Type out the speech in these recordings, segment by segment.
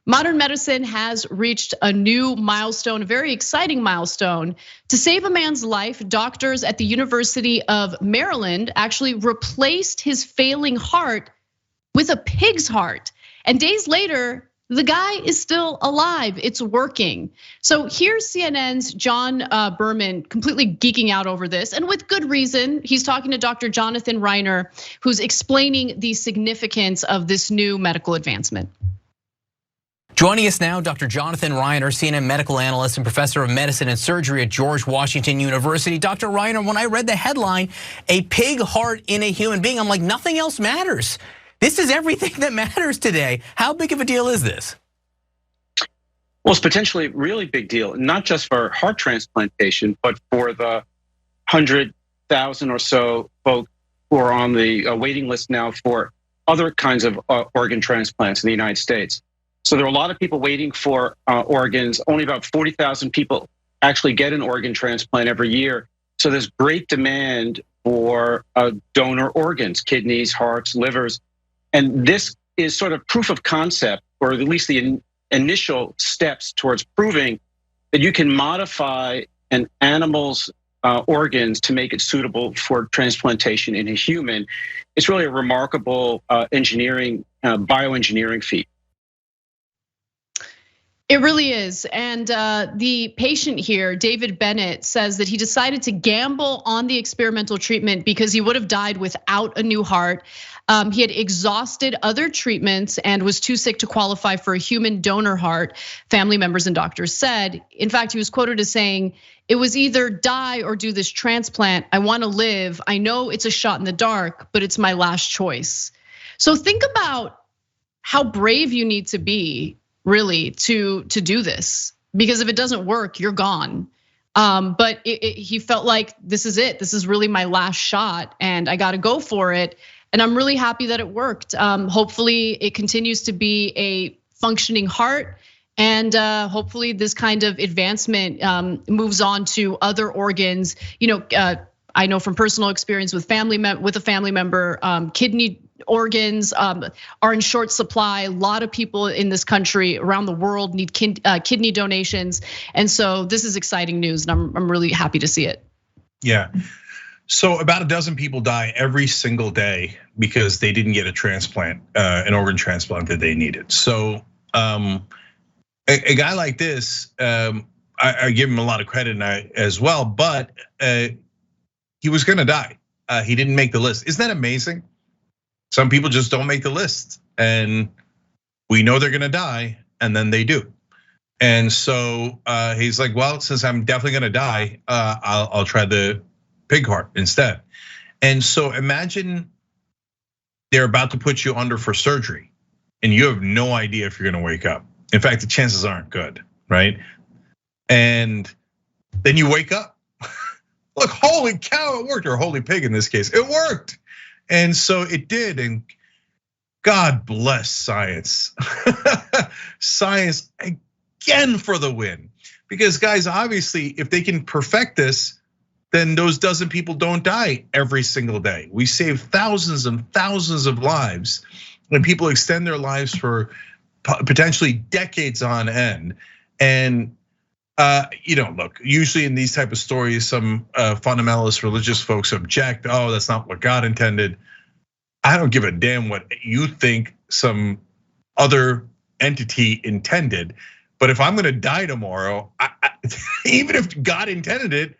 Modern medicine has reached a new milestone, a very exciting milestone. To save a man's life, doctors at the University of Maryland actually replaced his failing heart with a pig's heart. And days later, the guy is still alive. It's working. So here's CNN's John Berman completely geeking out over this, and with good reason. He's talking to Dr. Jonathan Reiner, who's explaining the significance of this new medical advancement. Joining us now, Dr. Jonathan Reiner, CNN medical analyst and professor of medicine and surgery at George Washington University. Dr. Reiner, when I read the headline, a pig heart in a human being, I'm like, nothing else matters. This is everything that matters today. How big of a deal is this? Well, it's potentially a really big deal, not just for heart transplantation, but for the 100,000 or so folks who are on the waiting list now for other kinds of organ transplants in the United States. So there are a lot of people waiting for organs. Only about 40,000 people actually get an organ transplant every year. So there's great demand for donor organs, kidneys, hearts, livers. And this is sort of proof of concept, or at least the initial steps towards proving that you can modify an animal's organs to make it suitable for transplantation in a human. It's really a remarkable bioengineering feat. It really is. And the patient here, David Bennett, says that he decided to gamble on the experimental treatment because he would have died without a new heart. He had exhausted other treatments and was too sick to qualify for a human donor heart, family members and doctors said. In fact, he was quoted as saying, "It was either die or do this transplant. I want to live. I know it's a shot in the dark, but it's my last choice." So think about how brave you need to be, really, to do this, because if it doesn't work, you're gone. But he felt like this is it. This is really my last shot, and I got to go for it. And I'm really happy that it worked. Hopefully, it continues to be a functioning heart, and hopefully, this kind of advancement moves on to other organs. I know from personal experience with a family member, kidney organs are in short supply. A lot of people in this country, around the world, need kidney donations, and so this is exciting news, and I'm really happy to see it. Yeah. So about a dozen people die every single day because they didn't get a transplant, an organ transplant that they needed. So a guy like this, I give him a lot of credit as well, but he was gonna die. He didn't make the list. Isn't that amazing? Some people just don't make the list, and we know they're gonna die, and then they do. And so he's like, well, since I'm definitely gonna die, I'll try the pig heart instead. And so imagine they're about to put you under for surgery and you have no idea if you're gonna wake up. In fact, the chances aren't good, right? And then you wake up. Look, holy cow, it worked, or holy pig in this case, it worked. And so it did, and God bless science. Science again for the win. Because guys, obviously, if they can perfect this, then those dozen people don't die every single day. We save thousands and thousands of lives, and people extend their lives for potentially decades on end. And look, usually in these type of stories, some fundamentalist religious folks object, oh, that's not what God intended. I don't give a damn what you think some other entity intended. But if I'm gonna die tomorrow, even if God intended it,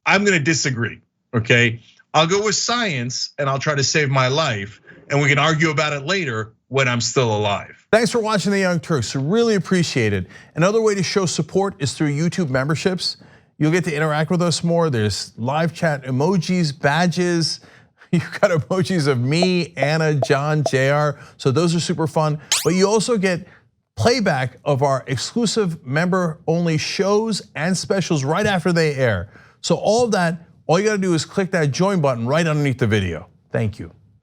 I'm gonna disagree, okay? I'll go with science and I'll try to save my life, and we can argue about it later when I'm still alive. Thanks for watching The Young Turks, really appreciate it. Another way to show support is through YouTube memberships. You'll get to interact with us more. There's live chat emojis, badges. You've got emojis of me, Anna, John, JR, so those are super fun. But you also get playback of our exclusive member-only shows and specials right after they air. So all of that, all you gotta do is click that join button right underneath the video. Thank you.